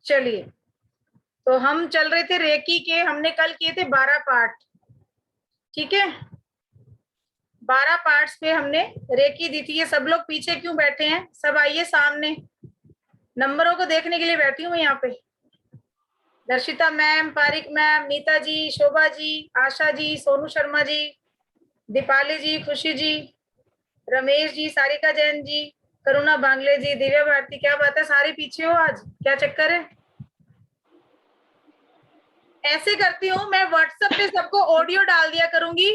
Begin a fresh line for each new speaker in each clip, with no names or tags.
चलिए, तो हम चल रहे थे रेकी के, हमने कल किए थे 12 पार्ट। ठीक है, 12 पार्ट्स पे हमने रेकी दी थी। ये सब लोग पीछे क्यों बैठे हैं? सब आइए सामने, नंबरों को देखने के लिए बैठी हूँ मैं यहाँ पे। दर्शिता मैम, पारिक मैम, नीता जी, शोभा जी, आशा जी, सोनू शर्मा जी, दीपाली जी, खुशी जी, रमेश जी, सारिका जैन जी, करुणा बांगले जी, दिव्या भारती। क्या बात है, सारे पीछे हो आज, क्या चक्कर है? ऐसे करती हूँ मैं, व्हाट्सएप पे सबको ऑडियो डाल दिया करूंगी,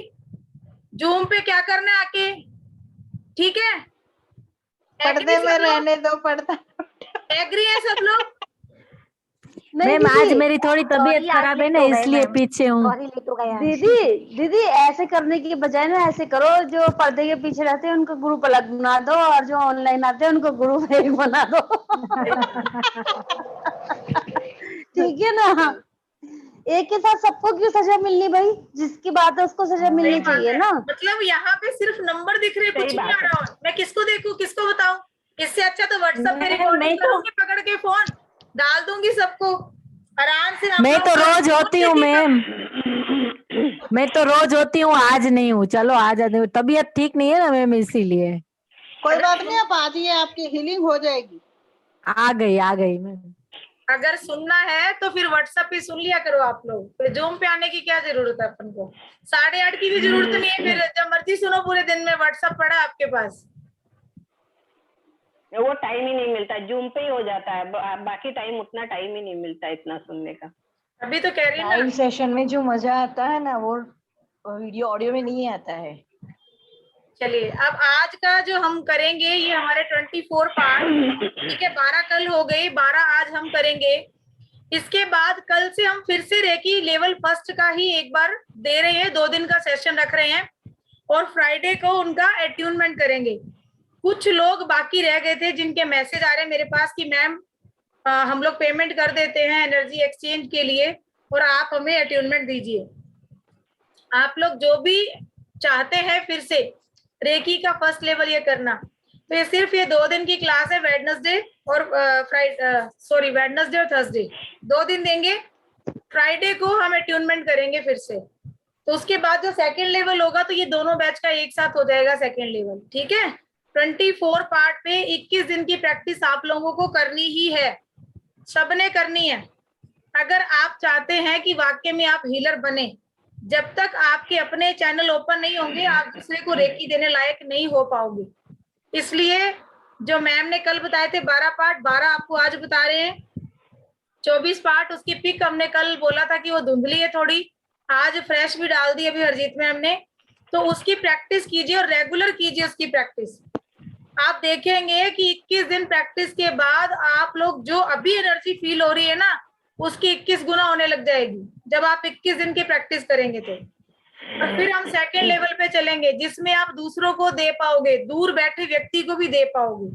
जूम पे क्या करना है आके, ठीक है?
पर्दे में रहने दो, पर्दा।
एग्री है सब लोग?
मैम आज मेरी थोड़ी तबीयत खराब है ना, इसलिए पीछे हूँ।
दीदी दीदी ऐसे करने की बजाय ना ऐसे करो, जो पर्दे के पीछे रहते हैं उनको ग्रुप अलग बना दो, और जो ऑनलाइन आते हैं उनको ग्रुप एक बना दो। ठीक है ना? एक के साथ सबको क्यों सजा मिलनी भाई? जिसकी बात है उसको सजा मिलनी चाहिए ना।
मतलब यहाँ पे सिर्फ नंबर दिख रहे, कुछ नहीं आ रहा है। मैं किसको देखूं, किसको बताऊं? इससे अच्छा तो व्हाट्सएप पे रिकॉर्डिंग करूंगी, पकड़ के फोन डाल दूंगी सबको आराम से।
मैं तो रोज होती हूँ मैम, मैं तो रोज होती हूँ, आज नहीं हूँ। चलो आज तबीयत ठीक नहीं है ना मैम, इसीलिए।
कोई बात नहीं, आप आ जाइए, आपकी हीलिंग हो जाएगी।
आ गई मैम।
अगर सुनना है तो फिर व्हाट्सएप पे सुन लिया करो आप लोग, फिर जूम पे आने की क्या जरूरत है अपन को? 8:30 की भी जरूरत नहीं है, फिर जब मर्जी सुनो पूरे दिन में, व्हाट्सएप पड़ा आपके पास।
वो टाइम ही नहीं मिलता, जूम पे ही हो जाता है, बाकी टाइम उतना टाइम ही नहीं मिलता इतना सुनने का।
अभी तो कह रही हूँ
लाइव सेशन में जो मजा आता है ना, वो वीडियो ऑडियो में नहीं आता है।
चलिए, अब आज का जो हम करेंगे ये हमारे 24 पार्ट, ठीक है? 12 कल हो गई, 12 आज हम करेंगे। इसके बाद कल से हम फिर से रेकी लेवल फर्स्ट का ही एक बार दे रहे हैं, 2 दिन का सेशन रख रहे हैं, और फ्राइडे को उनका एट्यूनमेंट करेंगे। कुछ लोग बाकी रह गए थे जिनके मैसेज आ रहे हैं मेरे पास कि मैम हम लोग पेमेंट कर देते हैं एनर्जी एक्सचेंज के लिए, और आप हमें एट्यूनमेंट दीजिए। आप लोग जो भी चाहते हैं फिर से रेकी का फर्स्ट लेवल ये करना, तो ये सिर्फ ये 2 दिन की क्लास है, वेडनेसडे और वेडनेसडे और थर्सडे 2 दिन देंगे। फ्राइडे को हम एट्यूनमेंट करेंगे फिर से, तो उसके बाद जो सेकेंड लेवल होगा तो ये दोनों बैच का एक साथ हो जाएगा सेकेंड लेवल, ठीक है? 24 पार्ट पे 21 दिन की प्रैक्टिस आप लोगों को करनी ही है, सबने करनी है। अगर आप चाहते हैं कि वाकई में आप हीलर बने, जब तक आपके अपने चैनल ओपन नहीं होंगे आप दूसरे को रेकी देने लायक नहीं हो पाओगे। इसलिए जो मैम ने कल बताए थे 12 पार्ट, 12 आपको आज बता रहे हैं। 24 पार्ट उसकी पिक हमने कल बोला था कि वो धुंधली है थोड़ी, आज फ्रेश भी डाल दी अभी हरजीत मैम ने, तो उसकी प्रैक्टिस कीजिए और रेगुलर कीजिए उसकी प्रैक्टिस। आप देखेंगे कि 21 दिन प्रैक्टिस के बाद आप लोग जो अभी एनर्जी फील हो रही है ना, उसकी 21 गुना होने लग जाएगी जब आप 21 दिन की प्रैक्टिस करेंगे तो। और फिर हम सेकेंड लेवल पे चलेंगे जिसमें आप दूसरों को दे पाओगे, दूर बैठे व्यक्ति को भी दे पाओगे।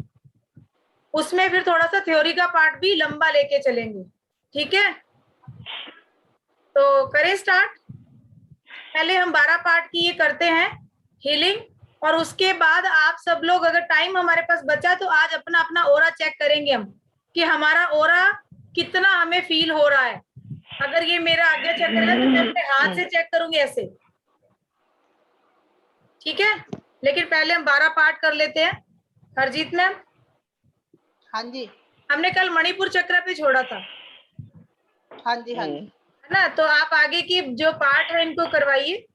उसमें फिर थोड़ा सा थ्योरी का पार्ट भी लंबा लेके चलेंगे, ठीक है? तो करें स्टार्ट। पहले हम 12 पार्ट की ये करते हैं हीलिंग, और उसके बाद आप सब लोग, अगर टाइम हमारे पास बचा तो आज अपना अपना ओरा चेक करेंगे हम कि हमारा ओरा कितना हमें फील हो रहा है। अगर ये मेरा आज्ञा चक्र है तो मैं अपने हाथ से चेक करूंगी ऐसे, ठीक है? लेकिन पहले हम 12 पार्ट कर लेते हैं। हरजीत मैम।
हाँ जी।
हमने कल मणिपुर चक्र पे छोड़ा था।
हाँ जी हाँ जी,
है ना? तो आप आगे की जो पार्ट है इनको करवाइए,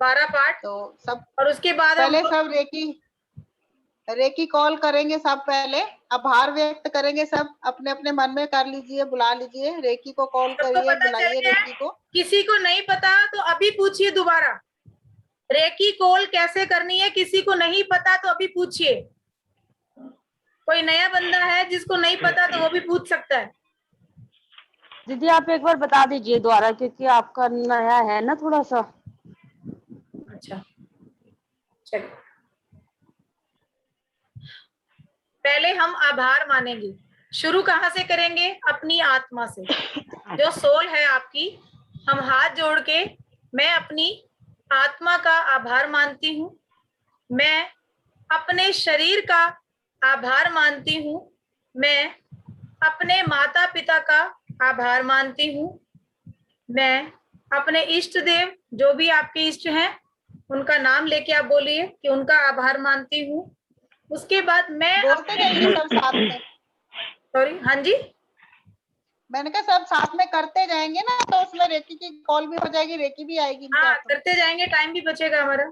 12 पार्ट।
तो सब
और उसके बाद
पहले सब रेकी कॉल करेंगे, सब पहले आभार व्यक्त करेंगे, सब अपने अपने मन में कर लीजिए, बुला लीजिए, रेकी को कॉल करिए, बुलाइए रेकी को।
किसी को नहीं पता तो अभी पूछिए दोबारा, रेकी कॉल कैसे करनी है? किसी को नहीं पता तो अभी पूछिए। कोई नया बंदा है जिसको नहीं पता तो वो भी पूछ सकता है।
दीदी आप एक बार बता दीजिए दोबारा, क्योंकि आपका नया है ना थोड़ा सा।
अच्छा चलिए, पहले हम आभार मानेंगे। शुरू कहाँ से करेंगे? अपनी आत्मा से, जो सोल है आपकी। हम हाथ जोड़ के मैं अपनी आत्मा का आभार मानती हूँ, मैं अपने शरीर का आभार मानती हूँ, मैं अपने माता पिता का आभार मानती हूँ। मैं अपने इष्ट देव, जो भी आपके इष्ट हैं, उनका नाम लेके आप बोलिए कि उनका आभार मानती हूँ। उसके बाद मैं
बोलते जाइए सब साथ में।
सॉरी, हाँ जी,
मैंने कहा सब साथ में करते जाएंगे ना, तो उसमें रेकी की कॉल भी हो जाएगी, रेकी भी आएगी इनके
हाँ
हाथों में।
करते जाएंगे, टाइम भी बचेगा हमारा।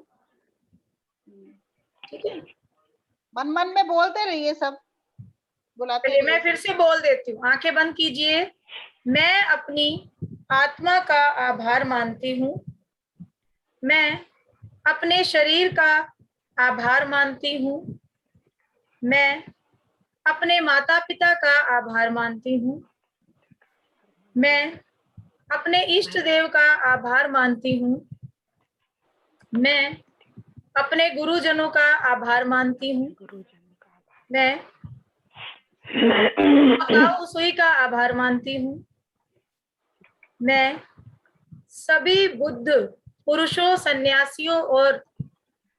ठीक है,
मन मन में बोलते रहिए, सब बुलाते
चलिए मैं
रहिए
फिर
सब।
से बोल देती हूँ, आंखें बंद कीजिए। मैं अपनी आत्मा का आभार मानती हूँ। मैं अपने शरीर का आभार मानती हूँ। मैं अपने माता पिता का आभार मानती हूँ। मैं अपने इष्ट देव का आभार मानती हूँ। मैं अपने गुरुजनों का आभार मानती हूँ। मैं पकाऊ सुई का आभार मानती हूँ। मैं सभी बुद्ध पुरुषों, सन्यासियों और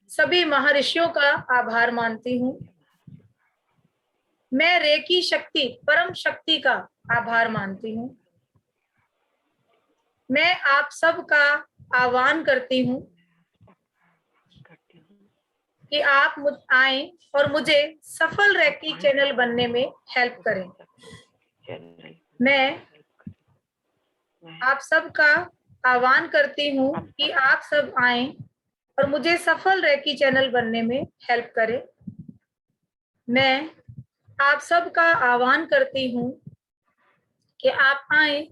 सभी महर्षियों का आभार मानती हूँ। मैं रेकी शक्ति, परम शक्ति का आभार मानती हूँ। मैं आप सबका आह्वान करती हूँ कि आप आए और मुझे सफल रेकी चैनल बनने में हेल्प करें। मैं आप सबका आह्वान करती हूँ कि आप सब आए और मुझे सफल रेकी चैनल बनने में हेल्प करें। मैं आप सबका आह्वान करती हूँ कि आप आए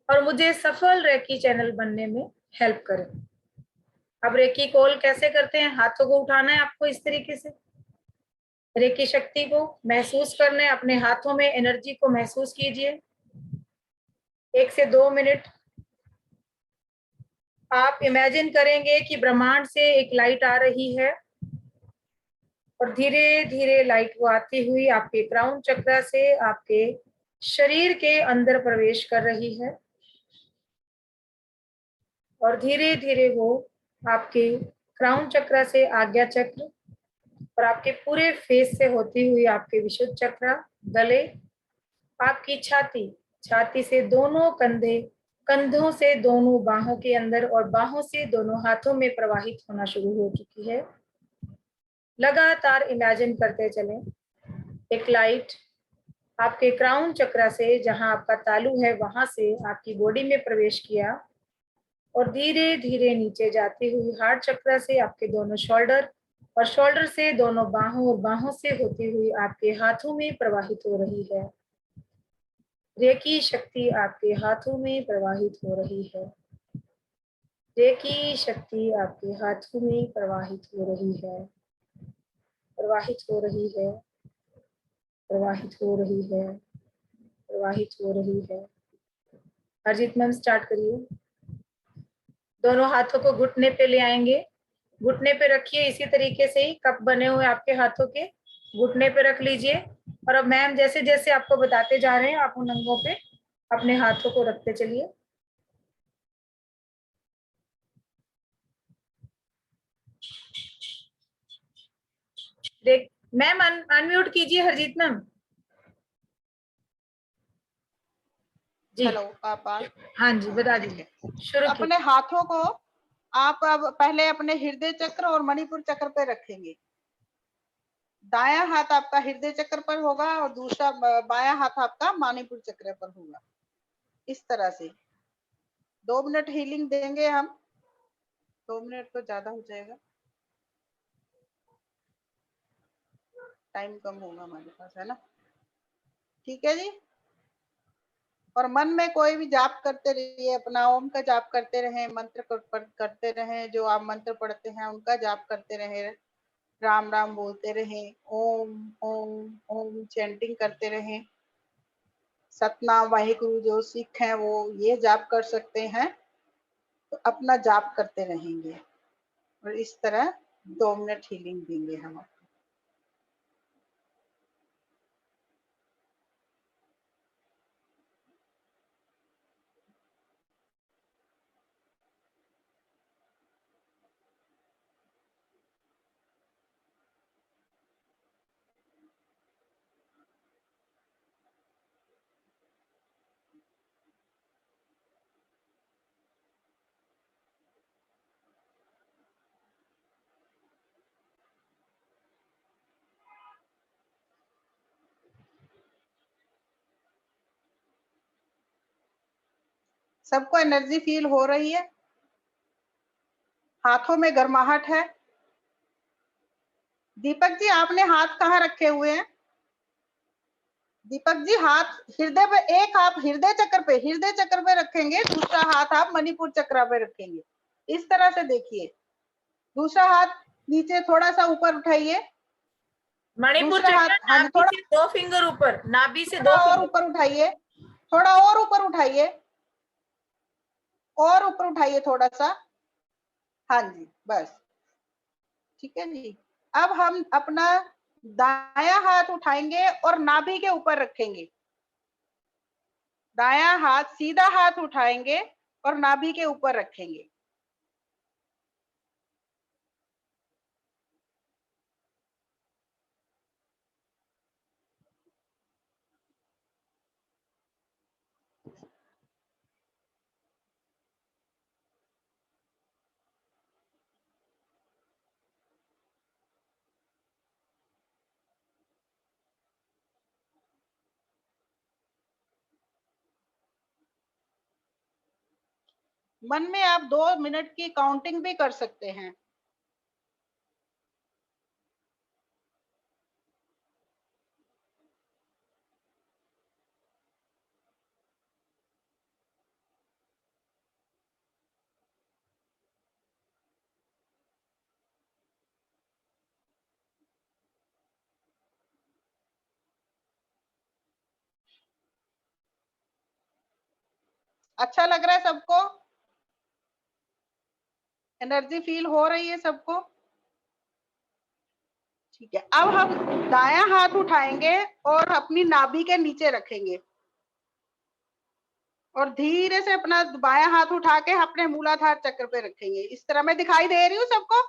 और मुझे सफल रेकी चैनल बनने में हेल्प करें। अब रेकी कॉल कैसे करते हैं? हाथों को उठाना है आपको इस तरीके से, रेकी शक्ति को महसूस करना है, अपने हाथों में एनर्जी को महसूस कीजिए। 1 से 2 मिनट आप इमेजिन करेंगे कि ब्रह्मांड से एक लाइट आ रही है और धीरे धीरे लाइट वो आती हुई आपके क्राउन चक्र से आपके शरीर के अंदर प्रवेश कर रही है और धीरे धीरे वो आपके क्राउन चक्र से आज्ञा चक्र और आपके पूरे फेस से होती हुई आपके विशुद्ध चक्र, गले, आपकी छाती, छाती से दोनों कंधे, कंधों से दोनों बाहों के अंदर और बाहों से दोनों हाथों में प्रवाहित होना शुरू हो चुकी है। लगातार इमेजिन करते चलें, एक लाइट आपके क्राउन चक्र से, जहां आपका तालु है, वहां से आपकी बॉडी में प्रवेश किया और धीरे धीरे नीचे जाती हुई हार्ट चक्र से आपके दोनों शोल्डर और शोल्डर से दोनों बाहों और बाहों से होती हुई आपके हाथों में प्रवाहित हो रही है। रेकी शक्ति आपके हाथों में प्रवाहित हो रही है। रेकी शक्ति आपके हाथों में प्रवाहित हो रही है, प्रवाहित हो रही है, प्रवाहित हो रही है, प्रवाहित हो रही है। हरजीत मैम स्टार्ट करिए। दोनों हाथों को घुटने पे ले आएंगे, घुटने पे रखिए, इसी तरीके से ही कप बने हुए आपके हाथों के घुटने पे रख लीजिए और अब मैम जैसे जैसे आपको बताते जा रहे हैं आप उन अंगों पे अपने हाथों को रखते चलिए। देख मैम अनम्यूट कीजिए हरजीत मैम जी।
हेलो पापा।
हाँ जी बता दीजिए, शुरू की।
अपने हाथों को आप अब पहले अपने हृदय चक्र और मणिपुर चक्र पे रखेंगे। दायां हाथ आपका हृदय चक्र पर होगा और दूसरा बायां हाथ आपका मणिपुर चक्र पर होगा। इस तरह से 2 मिनट हीलिंग देंगे हम। 2 मिनट तो ज्यादा हो जाएगा, टाइम कम होगा हमारे पास, है ना? ठीक है जी। और मन में कोई भी जाप करते रहिए, अपना ओम का जाप करते रहें, मंत्र करते रहें, जो आप मंत्र पढ़ते हैं उनका जाप करते रहें, राम राम बोलते रहें, ओम ओम ओम चैंटिंग करते रहें। सतनाम वाहिगुरु जो सिख हैं वो ये जाप कर सकते हैं, तो अपना जाप करते रहेंगे और इस तरह 2 मिनट हीलिंग देंगे हम। सबको एनर्जी फील हो रही है? हाथों में गर्माहट है? दीपक जी आपने हाथ कहाँ रखे हुए हैं? दीपक जी हाथ हृदय पे, एक आप हृदय चक्र पे रखेंगे, दूसरा हाथ आप मणिपुर चक्र पे रखेंगे। इस तरह से देखिए। दूसरा हाथ नीचे थोड़ा सा ऊपर उठाइए।
मणिपुर
दूसरा हाथ,
चक्र
हाँ जी,
नाभि
थोड़ा
से 2 फिंगर ऊपर, नाभि से 2
और
फिंगर
ऊपर उठाइए, थोड़ा और ऊपर उठाइए, और ऊपर उठाइए थोड़ा सा। हाँ जी, बस ठीक है जी। अब हम अपना दायां हाथ उठाएंगे और नाभि के ऊपर रखेंगे। दायां हाथ, सीधा हाथ उठाएंगे और नाभि के ऊपर रखेंगे। मन में आप 2 मिनट की काउंटिंग भी कर सकते हैं। अच्छा लग रहा है सबको? एनर्जी फील हो रही है सबको? ठीक है। अब हम दायां हाथ उठाएंगे और अपनी नाभि के नीचे रखेंगे और धीरे से अपना बायां हाथ उठा के अपने मूलाधार चक्र पे रखेंगे। इस तरह। मैं दिखाई दे रही हूँ सबको?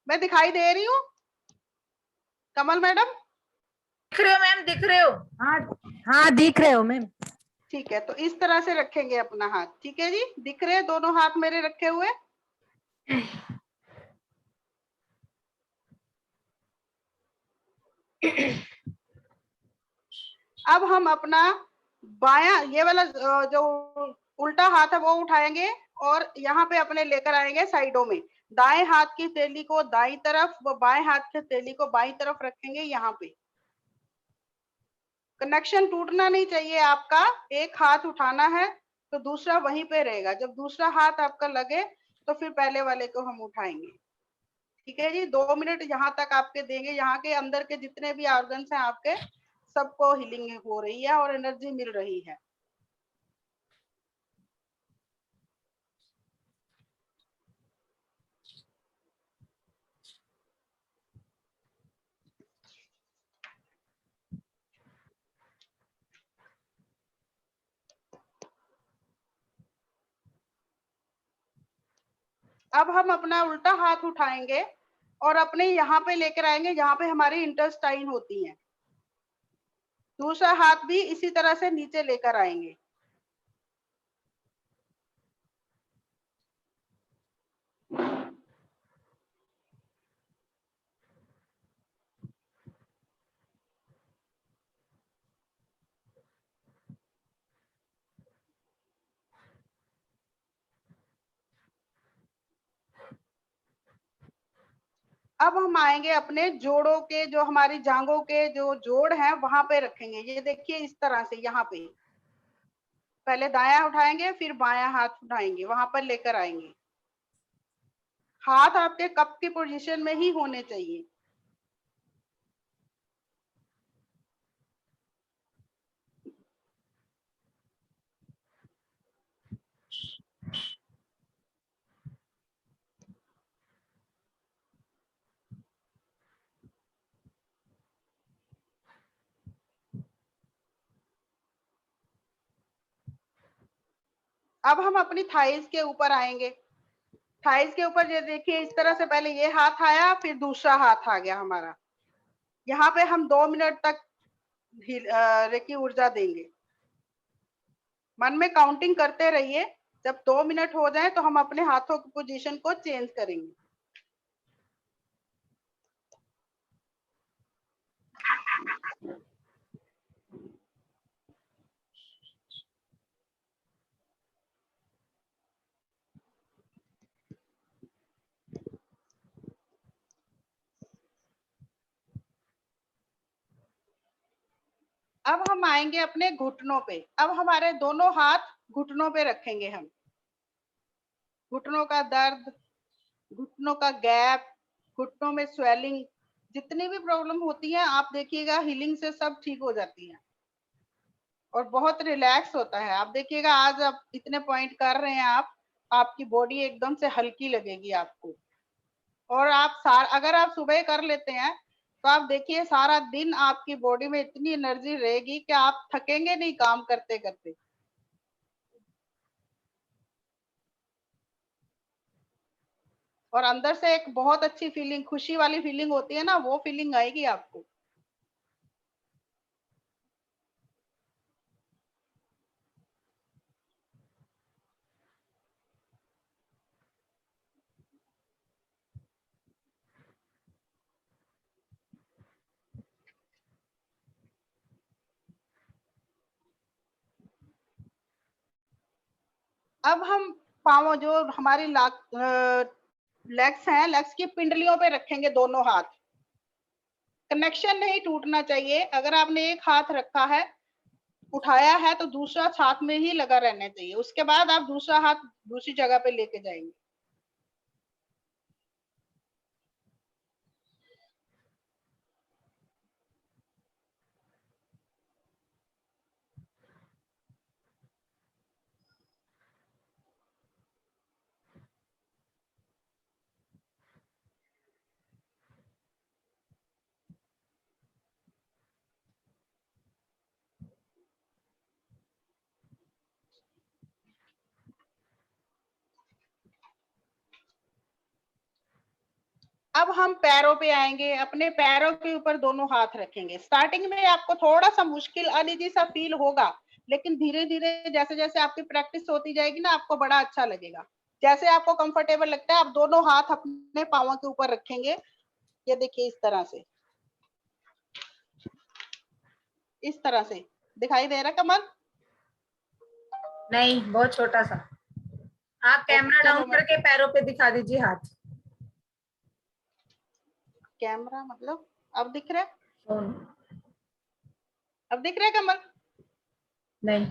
मैं दिखाई दे रही हूँ कमल मैडम?
दिख रहे हो मैम, दिख रहे हो?
हाँ हाँ दिख रहे हो मैम।
ठीक है, तो इस तरह से रखेंगे अपना हाथ। ठीक है जी, दिख रहे हैं दोनों हाथ मेरे रखे हुए? अब हम अपना बायां, ये वाला जो उल्टा हाथ है वो उठाएंगे और यहाँ पे अपने लेकर आएंगे साइडों में। दाएं हाथ की हथेली को दाईं तरफ व बाएं हाथ की हथेली को बाईं तरफ रखेंगे। यहाँ पे कनेक्शन टूटना नहीं चाहिए आपका। एक हाथ उठाना है तो दूसरा वहीं पे रहेगा। जब दूसरा हाथ आपका लगे तो फिर पहले वाले को हम उठाएंगे। ठीक है जी। 2 मिनट यहाँ तक आपके देंगे। यहाँ के अंदर के जितने भी ऑर्गन्स हैं आपके, सबको हीलिंग हो रही है और एनर्जी मिल रही है। अब हम अपना उल्टा हाथ उठाएंगे और अपने यहाँ पे लेकर आएंगे जहाँ पे हमारी इंटेस्टाइन होती है। दूसरा हाथ भी इसी तरह से नीचे लेकर आएंगे। अब हम आएंगे अपने जोड़ों के, जो हमारी जांघों के जो जोड़ हैं वहां पे रखेंगे। ये देखिए इस तरह से। यहाँ पे पहले दायां उठाएंगे, फिर बायां हाथ उठाएंगे, वहां पर लेकर आएंगे। हाथ आपके कप की पोजीशन में ही होने चाहिए। अब हम अपनी थाइस के ऊपर आएंगे। थाइस के ऊपर ये देखिए इस तरह से। पहले ये हाथ आया, फिर दूसरा हाथ आ गया हमारा। यहाँ पे हम 2 मिनट तक रेकी ऊर्जा देंगे। मन में काउंटिंग करते रहिए। जब 2 मिनट हो जाए तो हम अपने हाथों की पोजीशन को चेंज करेंगे। अब हम आएंगे अपने घुटनों पे। अब हमारे दोनों हाथ घुटनों पे रखेंगे हम। घुटनों का दर्द, घुटनों का गैप, घुटनों में स्वेलिंग, जितनी भी प्रॉब्लम होती है आप देखिएगा हीलिंग से सब ठीक हो जाती है और बहुत रिलैक्स होता है। आप देखिएगा आज आप इतने पॉइंट कर रहे हैं, आप आपकी बॉडी एकदम से हल्की लगेगी आपको। और आप अगर आप सुबह कर लेते हैं तो आप देखिए सारा दिन आपकी बॉडी में इतनी एनर्जी रहेगी कि आप थकेंगे नहीं काम करते करते। और अंदर से एक बहुत अच्छी फीलिंग, खुशी वाली फीलिंग होती है ना, वो फीलिंग आएगी आपको। अब हम पाँव जो हमारी लेग्स हैं, लेग्स की पिंडलियों पे रखेंगे दोनों हाथ। कनेक्शन नहीं टूटना चाहिए। अगर आपने एक हाथ रखा है, उठाया है, तो दूसरा हाथ में ही लगा रहना चाहिए। उसके बाद आप दूसरा हाथ दूसरी जगह पे लेके जाएंगे। अब हम पैरों पे आएंगे। अपने पैरों के ऊपर दोनों हाथ रखेंगे। स्टार्टिंग में आपको थोड़ा सा मुश्किल अनइजी सा फील होगा, लेकिन धीरे धीरे जैसे जैसे आपकी प्रैक्टिस होती जाएगी ना, आपको बड़ा अच्छा लगेगा। जैसे आपको कंफर्टेबल लगता है आप दोनों हाथ अपने पांवों के ऊपर रखेंगे। ये देखिए इस तरह से, इस तरह से दिखाई दे रहा है कमल?
नहीं, बहुत छोटा सा। आप कैमरा डाउन करके पैरों पे दिखा दीजिए हाथ।
कैमरा मतलब अब दिख रहा है?
फोन
अब दिख रहा है कमल?
नहीं।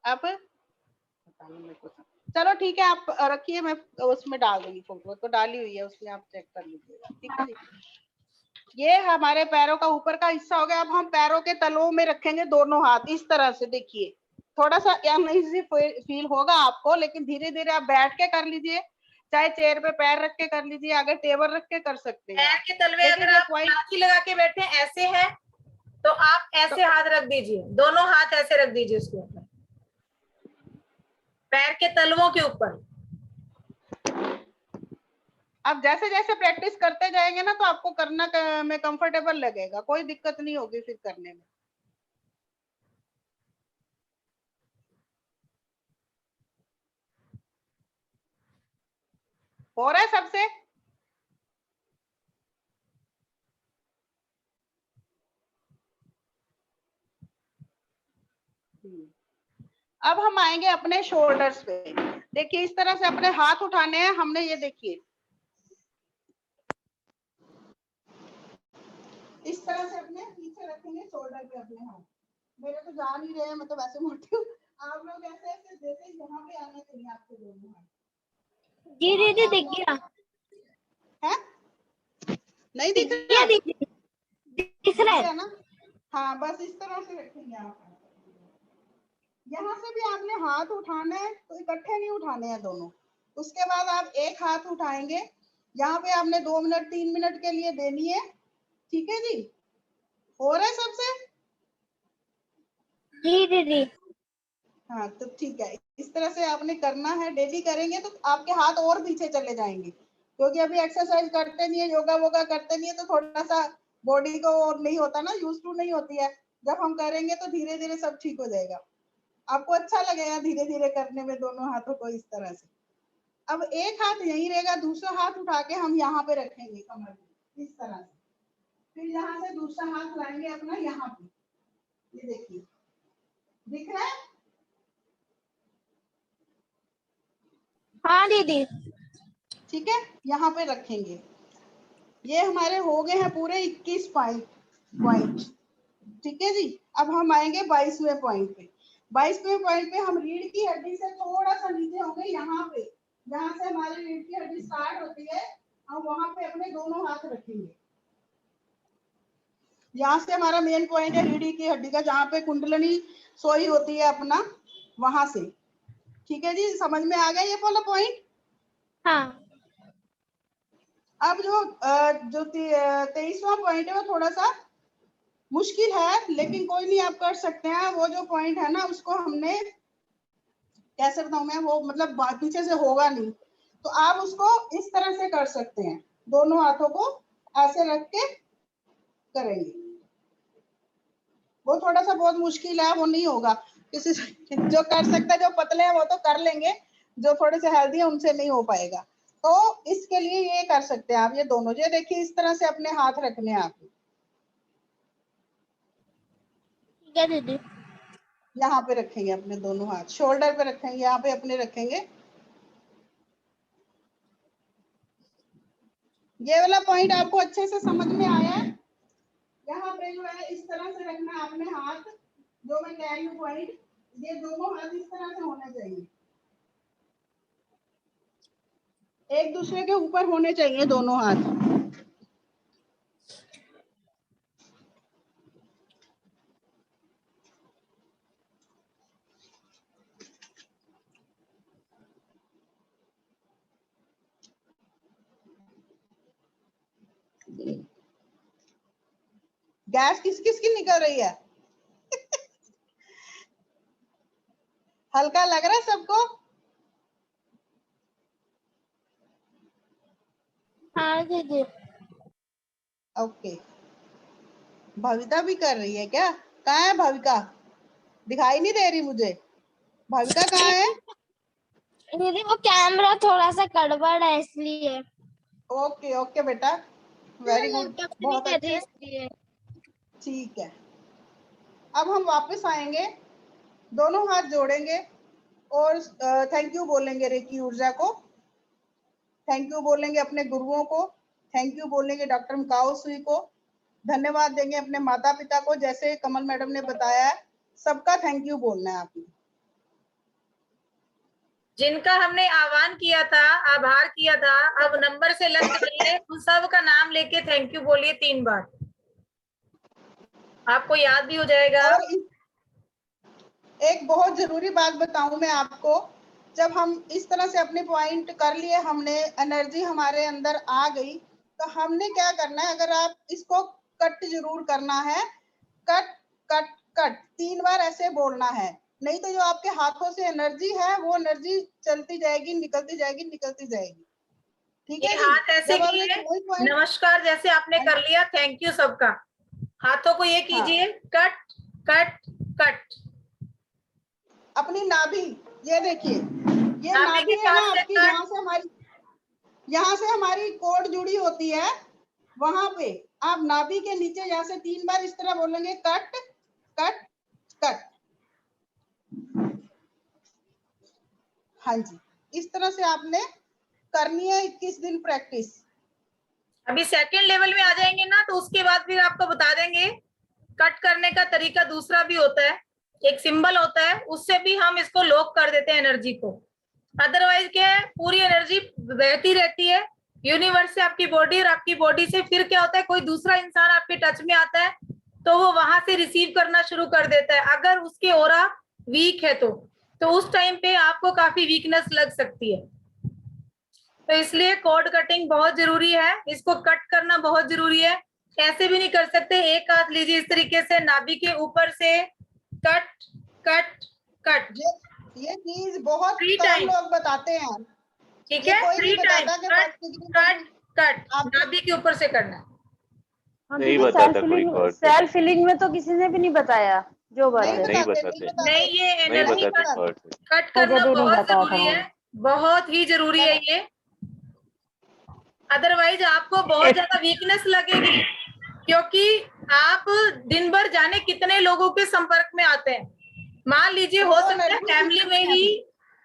अब पता नहीं मेरे को। चलो ठीक है, आप रखिए, मैं उसमें डाल दूंगी फोटो, तो डाली हुई है उसमें, आप चेक कर लीजिएगा। ठीक है जी। ये हमारे पैरों का ऊपर का हिस्सा हो गया। अब हम पैरों के तलों में रखेंगे दोनों हाथ इस तरह से। देखिए थोड़ा सा अनईजी फील होगा आपको, लेकिन धीरे धीरे आप बैठ के कर लीजिए, चाहे चेयर पे पैर रख के कर लीजिए, अगर टेबल रख के कर सकते हैं।
पैर के तलवे अगर आप लाठी लगा के बैठे ऐसे हैं तो आप ऐसे हाथ रख दीजिए, दोनों हाथ ऐसे रख दीजिए उसके ऊपर, पैर के तलवों के ऊपर।
अब जैसे जैसे प्रैक्टिस करते जाएंगे ना, तो आपको करना में कंफर्टेबल लगेगा, कोई दिक्कत नहीं होगी फिर करने में। हो रहा है सबसे? अब हम आएंगे अपने शोल्डर्स पे। देखिए इस तरह से अपने हाथ उठाने हैं हमने। ये देखिए इस तरह से अपने पीछे रखेंगे शोल्डर पे अपने हाथ। मेरे तो जा नहीं रहे हैं, मैं तो वैसे मोटी हूँ। आप लोग ऐसे ऐसे जैसे यहाँ पे आने चाहिए आपके दोनों हाथ।
जी दीदी दिख गया
है? नहीं दिख रहा?
दिख रहा है
ना? हाँ बस इस तरह से रखेंगे आप। यहाँ से भी आपने हाथ उठाना है, तो इकट्ठे नहीं उठाने हैं दोनों। उसके बाद आप एक हाथ उठाएंगे, यहाँ पे आपने 2 मिनट 3 मिनट के लिए देनी है। ठीक है जी? हो रहा है सबसे?
जी दीदी।
हाँ तो ठीक है, इस तरह से आपने करना है। डेली करेंगे तो आपके हाथ और पीछे चले जाएंगे, क्योंकि अभी एक्सरसाइज करते नहीं है, योगा वोगा करते नहीं है, तो थोड़ा सा बॉडी को नहीं होता ना, यूज टू नहीं होती है। जब हम करेंगे तो धीरे धीरे सब ठीक हो जाएगा, आपको अच्छा लगेगा धीरे धीरे करने में दोनों हाथों को इस तरह से। अब एक हाथ यहीं रहेगा, दूसरा हाथ उठा के हम यहाँ पे रखेंगे कमर में इस तरह से। फिर यहाँ से दूसरा हाथ लाएंगे अपना यहाँ पे। ये देखिए दिख रहा है?
हाँ दीदी।
ठीक है, यहाँ पे रखेंगे। ये हमारे हो गए हैं पूरे 21 पॉइंट। ठीक है जी। अब हम आएंगे 22वें पॉइंट पे। 22वें पॉइंट पे हम रीढ़ की हड्डी से थोड़ा सा नीचे होंगे, यहाँ पे जहाँ से हमारी रीढ़ की हड्डी स्टार्ट होती है, हम वहां पे अपने दोनों हाथ रखेंगे। यहाँ से हमारा मेन पॉइंट है रीढ़ की हड्डी का, जहाँ पे कुंडलनी सोई होती है अपना, वहां से। ठीक है जी, समझ में आ गया ये वाला पॉइंट?
हाँ।
अब जो 23वां पॉइंट है वो थोड़ा सा मुश्किल है, लेकिन कोई नहीं, आप कर सकते हैं। वो जो पॉइंट है ना, उसको हमने कैसे बताऊं मैं, वो मतलब पीछे से होगा नहीं, तो आप उसको इस तरह से कर सकते हैं, दोनों हाथों को ऐसे रख के करेंगे। वो थोड़ा सा बहुत मुश्किल है, वो नहीं होगा किसी जो कर सकता है, जो पतले हैं वो तो कर लेंगे, जो थोड़े से हेल्दी है उनसे नहीं हो पाएगा। तो इसके लिए ये कर सकते हैं आप, ये दोनों, ये देखिए इस तरह से अपने हाथ रखने हैं आपको।
ठीक है दीदी।
यहाँ पे रखेंगे अपने दोनों हाथ, शोल्डर पे रखेंगे, यहाँ पे अपने रखेंगे। ये वाला पॉइंट आपको अच्छे से समझ में आया है? यहाँ पे जो है इस तरह से रखना है अपने हाथ, जो मैं कह रही हूँ पॉइंट, ये दोनों हाथ इस तरह से होने चाहिए, एक दूसरे के ऊपर होने चाहिए दोनों हाथ। गैस किस किस की निकल रही है? हल्का लग रहा है सबको?
हाँ दीदी।
ओके। भविता भी कर रही है क्या? कहाँ है भविका? दिखाई नहीं दे रही मुझे। भविका कहाँ है?
दीदी वो कैमरा थोड़ा सा गड़बड़ है इसलिए।
ओके ओके बेटा, वेरी गुड, बहुत
कर रही
अच्छे।
इसलिए।
ठीक है, अब हम वापस आएंगे, दोनों हाथ जोड़ेंगे और थैंक यू बोलेंगे रेकी ऊर्जा को, थैंक यू बोलेंगे अपने गुरुओं को, थैंक यू बोलेंगे डॉक्टर मिकाओ सुई को, धन्यवाद देंगे अपने माता पिता को, जैसे कमल मैडम ने बताया है, सबका थैंक यू बोलना है आपने।
जिनका हमने आह्वान किया था, आभार किया था, अब नंबर से लग जाइए, उन सब का नाम लेके थैंक यू बोलिए 3 बार, आपको याद भी हो जाएगा।
और एक बहुत जरूरी बात बताऊं मैं आपको, जब हम इस तरह से अपने पॉइंट कर लिए, हमने एनर्जी हमारे अंदर आ गई, तो हमने क्या करना है, अगर आप इसको कट जरूर करना है, कट कट कट 3 बार ऐसे बोलना है, नहीं तो जो आपके हाथों से एनर्जी है वो एनर्जी चलती जाएगी, निकलती जाएगी, निकलती जाएगी। ठीक
ये
है जी?
हाथ ऐसे
जब आपने
किए,
कोई पॉइंट,
नमस्कार जैसे आपने कर लिया, थैंक यू सबका, हाथों को ये कीजिए, कट कट कट।
अपनी नाभि, ये देखिए, ये
नाभि
नाभि
के
है ना
पास से
आपकी,
कट,
यहाँ से हमारी कोड जुड़ी होती है, वहां पे आप नाभि के नीचे यहाँ से 3 बार इस तरह बोलेंगे, कट कट कट। हाँ जी, इस तरह से आपने करनी है 21 दिन प्रैक्टिस।
अभी सेकंड लेवल में आ जाएंगे ना, तो उसके बाद फिर आपको बता देंगे कट करने का तरीका दूसरा भी होता है, एक सिंबल होता है, उससे भी हम इसको लॉक कर देते हैं एनर्जी को। अदरवाइज क्या है, पूरी एनर्जी बहती रहती है यूनिवर्स से आपकी बॉडी, और आपकी बॉडी से फिर क्या होता है, कोई दूसरा इंसान आपके टच में आता है तो वो वहां से रिसीव करना शुरू कर देता है, अगर उसके ऑरा वीक है तो उस टाइम पे आपको काफी वीकनेस लग सकती है। तो इसलिए कॉर्ड कटिंग बहुत जरूरी है, इसको कट करना बहुत जरूरी है। ऐसे भी नहीं कर सकते, एक हाथ लीजिए इस तरीके से, नाभि के ऊपर से कट कट कट।
ये चीज बहुत
फ्री
कम
टाइम,
लोग बताते हैं,
ठीक
ये
है,
कोई
फ्री
नहीं
टाइम,
बताता कि
कट
5 डिग्री
कट कट,
आप
नाभि के ऊपर से करना है।
नहीं बताता कोई कॉर्ड
सेल्फ फीलिंग में तो किसी ने भी नहीं बताया जो बात
नहीं
है।
नहीं
बताते,
बताते,
नहीं बताते,
नहीं, ये
नहीं
एनर्जी
बताते
कट
कॉर्ड।
कट
मुझे
करना
भी नहीं
बहुत
बताया
जरूरी
था।
है, बहुत ही जरूरी है ये, अदरवाइज आपको बहुत ज्यादा वीकनेस लगेगी, क्योंकि आप दिन भर जाने कितने लोगों के संपर्क में आते हैं। मान लीजिए हो सकता है फैमिली में ही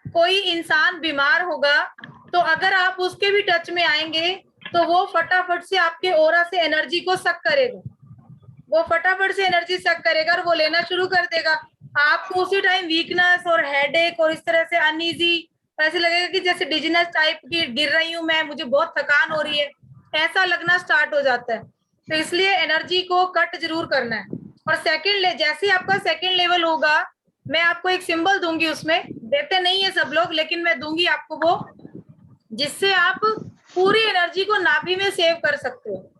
कोई इंसान बीमार होगा, तो अगर आप उसके भी टच में आएंगे तो वो फटाफट से आपके ऑरा से एनर्जी को सक करेगा। वो फटाफट से एनर्जी सक करेगा और वो लेना शुरू कर देगा। आपको उसी टाइम वीकनेस और हेडेक और इस तरह से अनईजी, ऐसे लगेगा कि जैसे डिजीनेस टाइप की गिर रही हूं मैं, मुझे बहुत थकान हो रही है, ऐसा लगना स्टार्ट हो जाता है। तो इसलिए एनर्जी को कट जरूर करना है। और जैसे ही आपका सेकंड लेवल होगा, मैं आपको एक सिंबल दूंगी, उसमें देते नहीं है सब लोग, लेकिन मैं दूंगी आपको वो, जिससे आप पूरी एनर्जी को नाभि में सेव कर सकते हो।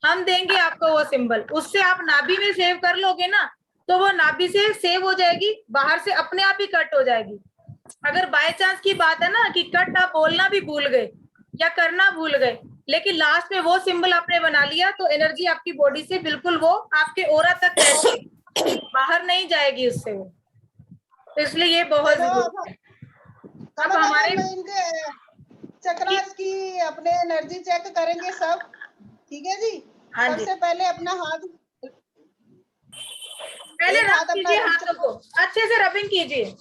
हम देंगे आपको वो सिंबल, उससे आप नाभि में सेव कर लोगे ना, तो वो नाभि से सेव हो जाएगी, बाहर से अपने आप ही कट हो जाएगी। अगर बाय चांस की बात है ना कि कट आप बोलना भी भूल गए या करना भूल गए, लेकिन लास्ट में वो सिंबल आपने बना लिया, तो एनर्जी आपकी बॉडी से बिल्कुल वो आपके ओरा तक रहेगी, बाहर नहीं जाएगी उससे वो। तो इसलिए ये बहुत जरूरी है। अब हमारे
चक्रास की अपने एनर्जी चेक करेंगे सब, ठीक है जी।
हाँ जी,
सबसे पहले अपना हाथ,
पहले
एक
रब
हाथ अपना
कीजिए, हाथों को अच्छे से रबिंग कीजिए।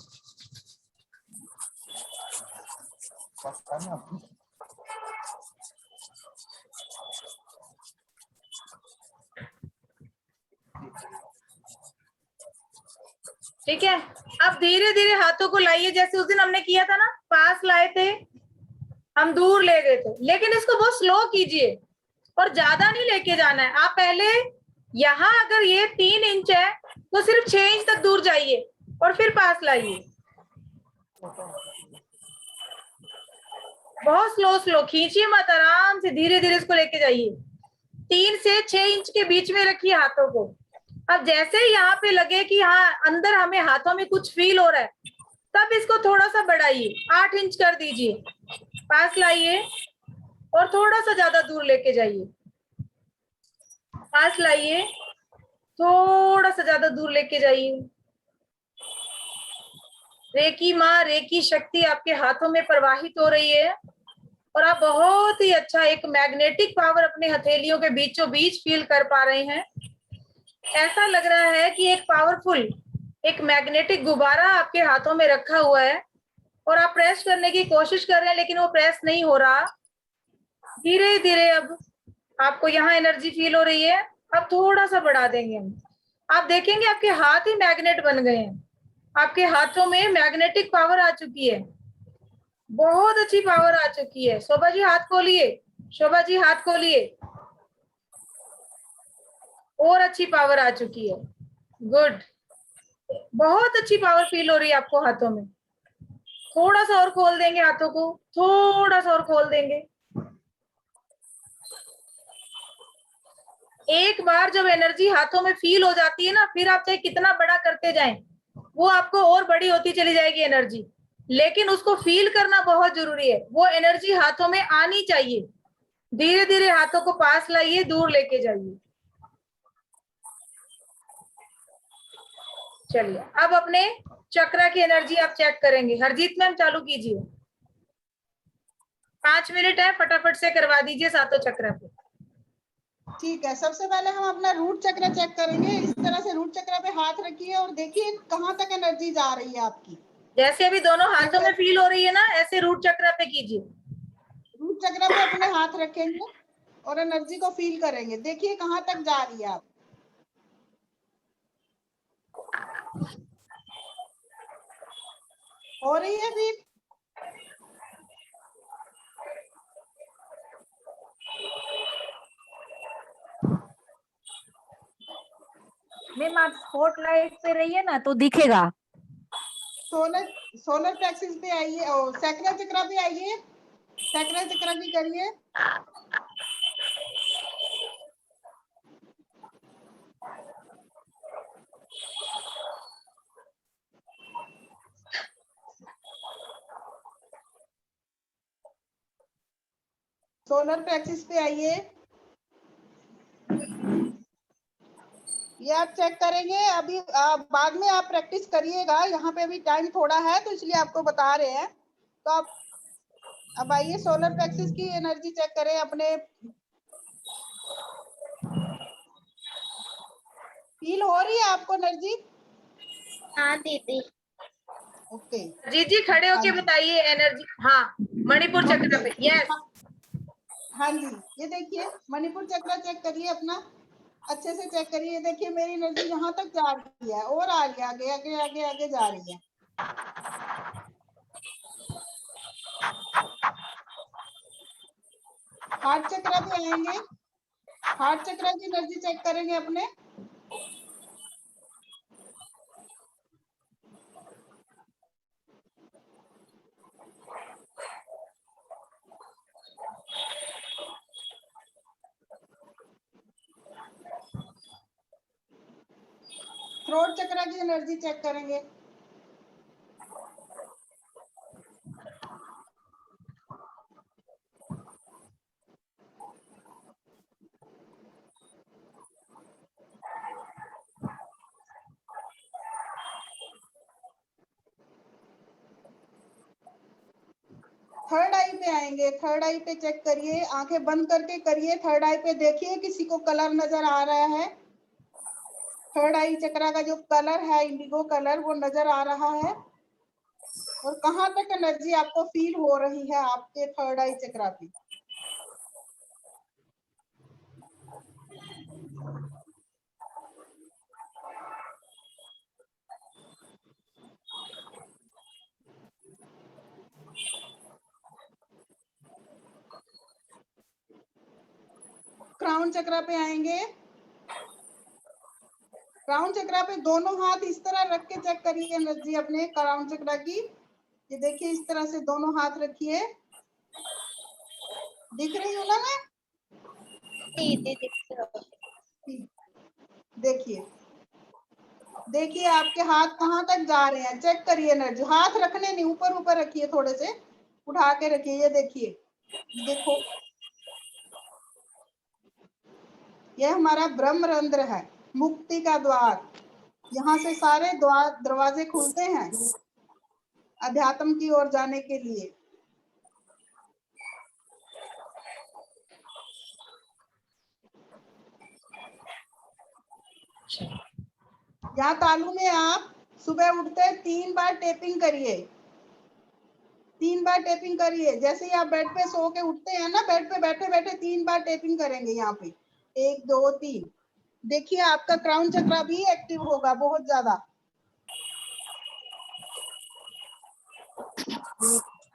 ठीक है, अब धीरे धीरे हाथों को लाइए, जैसे उस दिन हमने किया था ना, पास लाए थे हम, दूर ले गए थे, लेकिन इसको बहुत स्लो कीजिए और ज्यादा नहीं लेके जाना है। आप पहले यहाँ अगर ये 3 इंच है तो सिर्फ 6 इंच तक दूर जाइए और फिर पास लाइए। बहुत स्लो खींचिए मत, आराम से धीरे धीरे इसको लेके जाइए। 3 से 6 इंच के बीच में रखिए हाथों को। अब जैसे ही यहाँ पे लगे कि हाँ अंदर हमें हाथों में कुछ फील हो रहा है, तब इसको थोड़ा सा बढ़ाइए, 8 इंच कर दीजिए, पास लाइए और थोड़ा सा ज्यादा दूर लेके जाइए, पास लाइए, थोड़ा सा ज्यादा दूर लेके जाइए। रेकी माँ, रेकी शक्ति आपके हाथों में प्रवाहित हो रही है और आप बहुत ही अच्छा एक मैग्नेटिक पावर अपने हथेलियों के बीचों बीच फील कर पा रहे हैं। ऐसा लग रहा है कि एक पावरफुल, एक मैग्नेटिक गुब्बारा आपके हाथों में रखा हुआ है और आप प्रेस करने की कोशिश कर रहे हैं, लेकिन वो प्रेस नहीं हो रहा। धीरे धीरे अब आपको यहाँ एनर्जी फील हो रही है। अब थोड़ा सा बढ़ा देंगे हम, आप देखेंगे आपके हाथ ही मैग्नेट बन गए हैं, आपके हाथों में मैग्नेटिक पावर आ चुकी है, बहुत अच्छी पावर आ चुकी है। शोभा जी हाथ खोलिए, शोभा जी हाथ खोलिए, और अच्छी पावर आ चुकी है, गुड, बहुत अच्छी पावर फील हो रही है आपको हाथों में। थोड़ा सा और खोल देंगे हाथों को, थोड़ा सा और खोल देंगे। एक बार जब एनर्जी हाथों में फील हो जाती है ना, फिर आप चाहे कितना बड़ा करते जाएं, वो आपको और बड़ी होती चली जाएगी एनर्जी, लेकिन उसको फील करना बहुत जरूरी है। वो एनर्जी हाथों में आनी चाहिए। धीरे धीरे हाथों को पास लाइए, दूर लेके जाइए। चलिए, अब अपने चक्र की एनर्जी आप चेक करेंगे। हरजीत मैम चालू कीजिए, 5 मिनट है, फटाफट से करवा दीजिए सातों चक्र पे।
ठीक है, सबसे पहले हम अपना रूट चक्र चेक करेंगे। इस तरह से रूट चक्र पे हाथ रखिए और देखिए कहाँ तक एनर्जी जा रही है आपकी।
जैसे अभी दोनों हाथों में फील हो रही है ना, ऐसे रूट चक्र पे कीजिए।
रूट चक्र पे अपने हाथ रखेंगे और एनर्जी को फील करेंगे, देखिए कहाँ तक जा रही है आप। हो रही है फील?
मैम आप स्पॉटलाइट पे रहिए ना तो दिखेगा।
सोलर प्लेक्सिस पे आइए और सैक्रल चक्र पे आइए, सैक्रल चक्र भी करिए। सोलर प्लेक्सिस पे आइए, ये आप चेक करेंगे। अभी बाद में आप प्रैक्टिस करिएगा, यहाँ पे अभी टाइम थोड़ा है तो इसलिए आपको बता रहे हैं। तो आप अब आइए, सोलर प्लेक्सिस की एनर्जी चेक करें अपने। फील हो रही है आपको एनर्जी?
हाँ दीदी।
ओके
जी जी, खड़े होके बताइए एनर्जी। हाँ, मणिपुर चक्र पे, यस।
हाँ जी, ये देखिए मणिपुर चक्र चेक करिए अपना। अच्छे से चेक करिए। देखिए मेरी एनर्जी यहाँ तक जा रही है और आ रही है, आगे आगे आगे आगे जा रही है। हार्ट चक्र पे आएंगे, हार्ट चक्र की एनर्जी चेक करेंगे अपने। थ्रोट चक्र की एनर्जी चेक करेंगे। थर्ड आई पे आएंगे, थर्ड आई पे चेक करिए, आंखें बंद करके करिए। थर्ड आई पे देखिए किसी को कलर नजर आ रहा है। थर्ड आई चक्र का जो कलर है इंडिगो कलर, वो नजर आ रहा है। और कहाँ तक एनर्जी आपको फील हो रही है आपके थर्ड आई चक्र पे। क्राउन चक्र पे आएंगे। क्राउन चक्र पे दोनों हाथ इस तरह रख के चेक करिए एनर्जी अपने क्राउन चक्र की। ये देखिए इस तरह से दोनों हाथ रखिए। दिख रही हूँ ना मैं? देखिए देखिए आपके हाथ कहाँ तक जा रहे हैं, चेक करिए एनर्जी। हाथ रखने नहीं, ऊपर ऊपर रखिए, थोड़े से उठा के रखिए। ये देखिए, देखो ये हमारा ब्रह्मरंध्र है, मुक्ति का द्वार। यहाँ से सारे द्वार दरवाजे खुलते हैं अध्यात्म की ओर जाने के लिए। यहाँ तालू में आप सुबह उठते 3 बार टेपिंग करिए। 3 बार टेपिंग करिए। जैसे ही आप बेड पे सो के उठते हैं ना, बेड पे बैठे बैठे 3 बार टेपिंग करेंगे यहाँ पे। 1 2 3। देखिए आपका क्राउन चक्र भी एक्टिव होगा बहुत ज्यादा।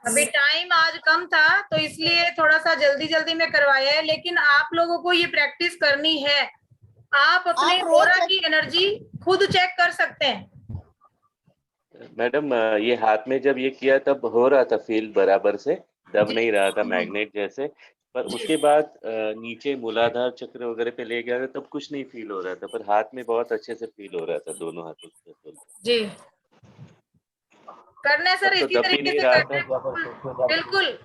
अभी टाइम आज कम था तो इसलिए थोड़ा सा जल्दी जल्दी में करवाया है, लेकिन आप लोगों को ये प्रैक्टिस करनी है। आप अपने
आप रोज
ऑरा की एनर्जी खुद चेक कर सकते हैं।
मैडम ये हाथ में जब ये किया तब हो रहा था फील बराबर से, दब नहीं रहा था मैग्नेट जैसे, पर उसके बाद नीचे मूलाधार चक्र वगैरह पे ले गया था तब कुछ नहीं फील हो रहा था, पर हाथ में बहुत अच्छे से फील हो रहा था दोनों हाथों से।
जी करना है सर,
तब तो
इसी
दब भी
तरीके
नहीं
से
रहा
करना
था।
है। बिल्कुल,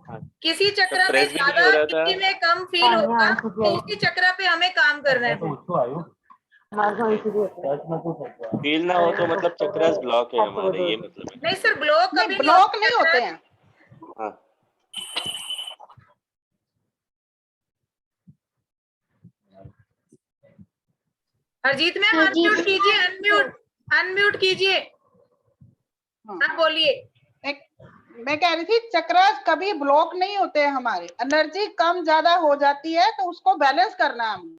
हाँ,
किसी
तब
चक्र में
प्रेस भी नहीं
ज्यादा
हो रहा था।
किसी में कम फील होगा, तो उसी चक्र पे हमें काम करना है।
फील ना हो तो मतलब चक्रास ब्लॉक है हमारे, ये मतलब है।
नहीं सर, ब्लॉक
नहीं,
कभी
ब्लॉक नहीं
चक्र।
होते हैं।
हाँ,
हरजीत मैम अनम्यूट कीजिए, अनम्यूट अनम्यूट कीजिए। हाँ बोलिए।
मैं कह रही थी चक्र कभी ब्लॉक नहीं होते हैं हमारे। एनर्जी कम ज्यादा हो जाती है तो उसको बैलेंस करना है हमें।